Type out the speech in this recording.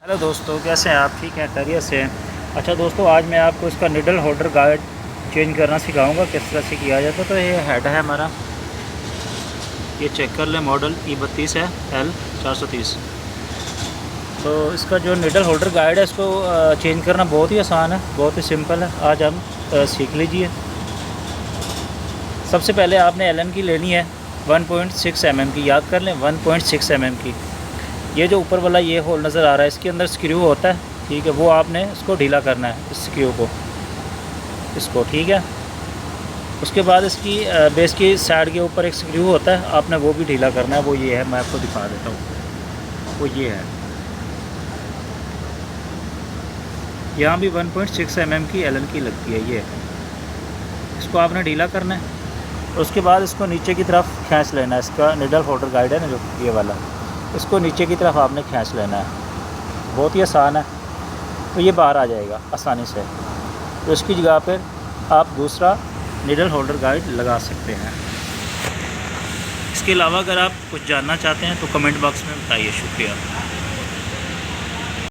Hello दोस्तों, कैसे हैं आप? ठीक हैं, खैरियत से हैं? अच्छा दोस्तों, आज मैं आपको इसका निडल होल्डर गाइड चेंज करना सिखाऊंगा किस तरह से किया जाता है। तो ये हेड है हमारा, ये चेक कर लें, मॉडल E32 है, L430। तो इसका जो निडल होल्डर गाइड है इसको चेंज करना बहुत ही आसान है, बहुत ही सिंपल है। आज हम सीख लीजिए। सबसे पहले आपने एलन की लेनी है 1.6 mm की, याद कर लें 1.6 mm की। ये जो ऊपर वाला ये होल नज़र आ रहा है, इसके अंदर स्क्रू होता है, ठीक है, वो आपने इसको ढीला करना है, इस स्क्रू को, इसको, ठीक है। उसके बाद इसकी बेस की साइड के ऊपर एक स्क्रू होता है, आपने वो भी ढीला करना है। वो ये है, मैं आपको दिखा देता हूँ, वो ये है। यहाँ भी 1.6 mm की एलन की लगती है, ये है। इसको आपने ढीला करना है। और उसके बाद इसको नीचे की तरफ खींच लेना है। इसका निडल होल्डर गाइड है ना, जो ये वाला, इसको नीचे की तरफ आपने खींच लेना है। बहुत ही आसान है। तो ये बाहर आ जाएगा आसानी से। तो इसकी जगह पर आप दूसरा निडल होल्डर गाइड लगा सकते हैं। इसके अलावा अगर आप कुछ जानना चाहते हैं तो कमेंट बॉक्स में बताइए। शुक्रिया।